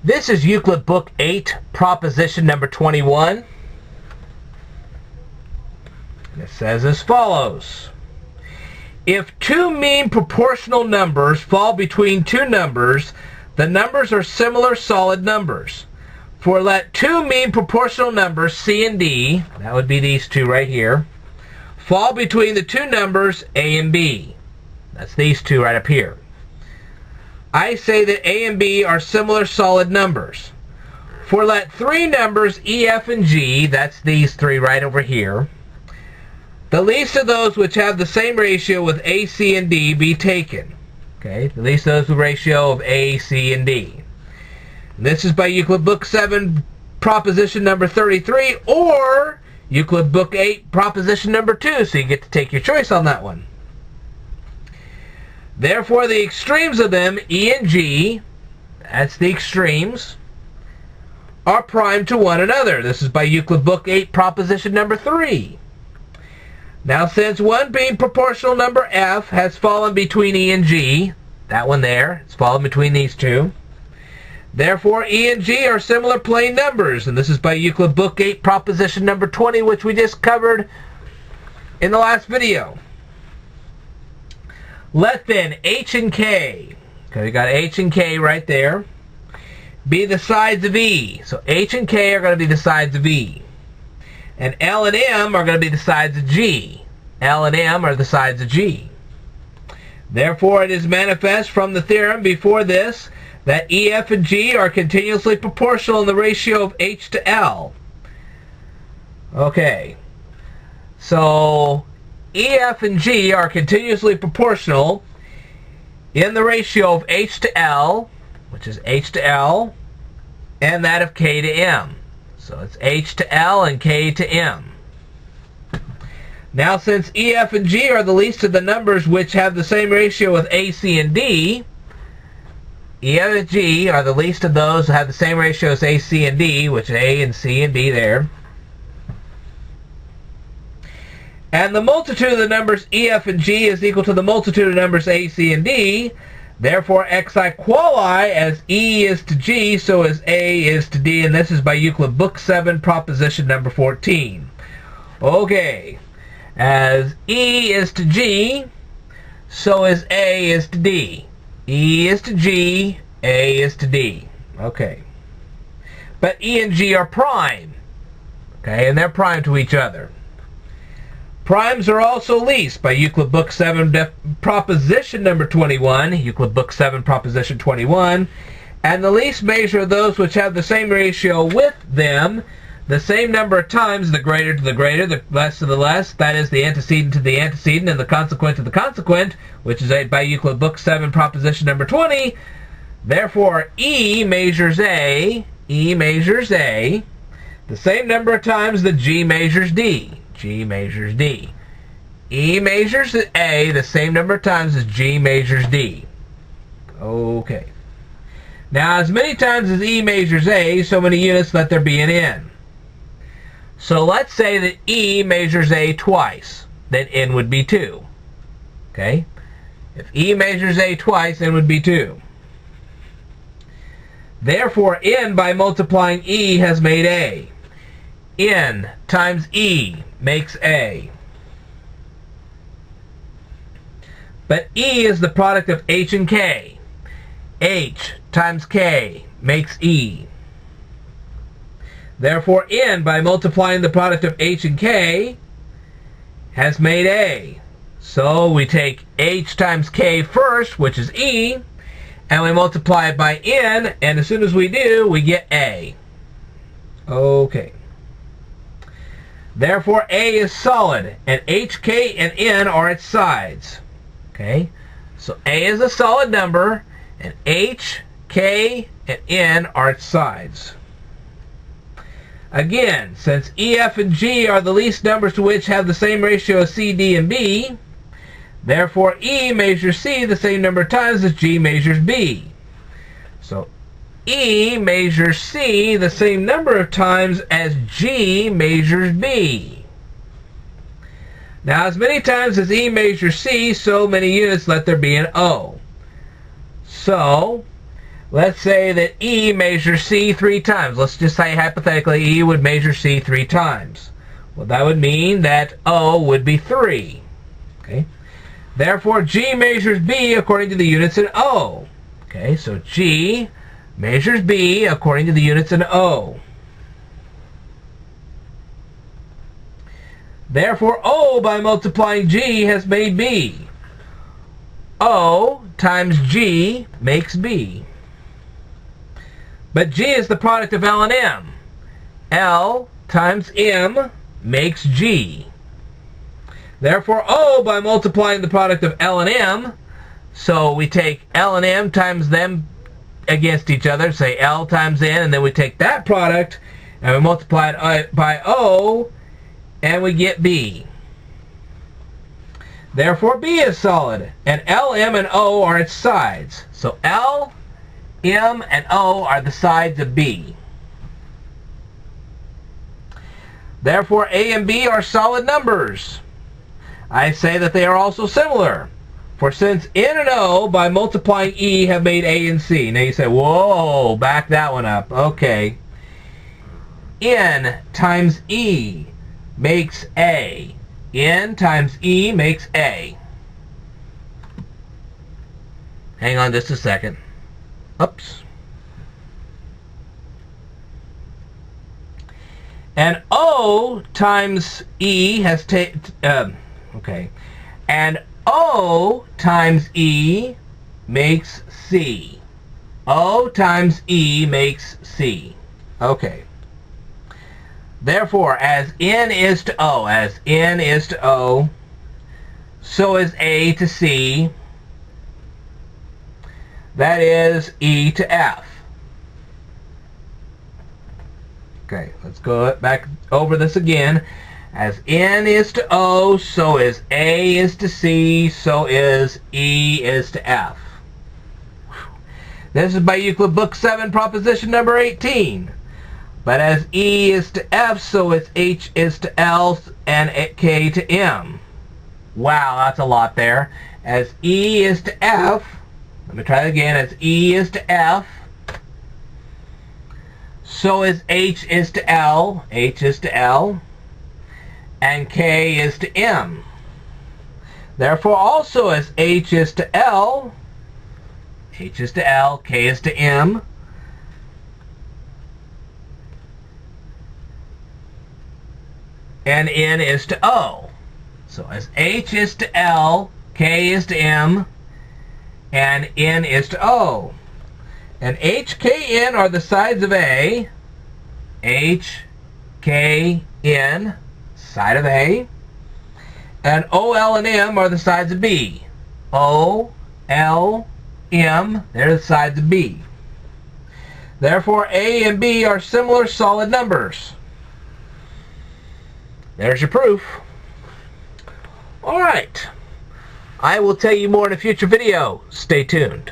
This is Euclid Book 8, proposition number 21. And it says as follows. If two mean proportional numbers fall between two numbers, the numbers are similar solid numbers. For let two mean proportional numbers, C and D, that would be these two right here, fall between the two numbers A and B. That's these two right up here. I say that A and B are similar solid numbers. For let three numbers E, F, and G, that's these three right over here, the least of those which have the same ratio with A, C, and D be taken. Okay, the least of those with ratio of A, C, and D. And this is by Euclid Book 7, proposition number 33, or Euclid Book 8, proposition number 2, so you get to take your choice on that one. Therefore, the extremes of them, E and G, that's the extremes, are prime to one another. This is by Euclid Book 8, proposition number 3. Now, since one being proportional number F has fallen between E and G, that one there, it's fallen between these two, therefore, E and G are similar plane numbers. And this is by Euclid Book 8, proposition number 20, which we just covered in the last video. Let then H and K, okay, we got H and K right there, be the sides of E. So H and K are going to be the sides of E. And L and M are going to be the sides of G. L and M are the sides of G. Therefore, it is manifest from the theorem before this that E, F, and G are continuously proportional in the ratio of H to L. Okay. So E, F, and G are continuously proportional in the ratio of H to L, which is H to L, and that of K to M. So it's H to L and K to M. Now, since E, F, and G are the least of the numbers which have the same ratio with A, C, and D, E, F, and G are the least of those that have the same ratio as A, C, and D, which is A and C and D there. And the multitude of the numbers E, F, and G is equal to the multitude of numbers A, C, and D. Therefore, xi quali, as E is to G, so as A is to D. And this is by Euclid Book 7, proposition number 14. Okay. As E is to G, so as A is to D. E is to G, A is to D. Okay. But E and G are prime. Okay, and they're prime to each other. Primes are also least by Euclid Book 7, proposition number 21, Euclid Book 7, proposition 21, and the least measure of those which have the same ratio with them, the same number of times, the greater to the greater, the less to the less, that is, the antecedent to the antecedent, and the consequent to the consequent, which is by Euclid Book 7, proposition number 20. Therefore, E measures A, the same number of times that G measures D. G measures D. E measures A the same number of times as G measures D. Okay. Now, as many times as E measures A, so many units let there be an N. So let's say that E measures A twice. Then N would be 2. Okay? If E measures A twice, N would be 2. Therefore, N by multiplying E has made A. N times E makes A. But E is the product of H and K. H times K makes E. Therefore, N, by multiplying the product of H and K, has made A. So we take H times K first, which is E, and we multiply it by N, and as soon as we do, we get A. Okay. Therefore, A is solid, and H, K, and N are its sides. Okay? So A is a solid number, and H, K, and N are its sides. Again, since E, F, and G are the least numbers to which have the same ratio as C, D, and B, therefore E measures C the same number of times as G measures B. So E measures C the same number of times as G measures B. Now, as many times as E measures C, so many units let there be an O. So, let's say that E measures C 3 times. Let's just say hypothetically E would measure C 3 times. Well, that would mean that O would be 3. Okay. Therefore, G measures B according to the units in O. Okay, so G measures B according to the units in O. Therefore, O by multiplying G has made B. O times G makes B. But G is the product of L and M. L times M makes G. Therefore, O by multiplying the product of L and M, so we take L and M times them against each other, say L times N, and then we take that product and we multiply it by O, and we get B. Therefore, B is solid, and L, M, and O are its sides. So L, M, and O are the sides of B. Therefore, A and B are solid numbers. I say that they are also similar. For since N and O, by multiplying E, have made A and C. Now you say, whoa, back that one up. Okay. N times E makes A. N times E makes A. Hang on just a second. Oops. And O times E has okay. And O times E makes C. O times E makes C. Okay. Therefore, as N is to O, so is A to C. That is E to F. Okay, let's go back over this again. As N is to O, so is A is to C, so is E is to F. This is by Euclid Book 7, proposition number 18. But as E is to F, so is H is to L, and K to M. Wow, that's a lot there. As E is to F, let me try it again. As E is to F, so is H is to L, H is to L, and K is to M. Therefore, also as H is to L, H is to L, K is to M, and N is to O. So as H is to L, K is to M, and N is to O. And H, K, N are the sides of A. H, K, N, side of A. And O, L, and M are the sides of B. O, L, M, they're the sides of B. Therefore, A and B are similar solid numbers. There's your proof. Alright. I will tell you more in a future video. Stay tuned.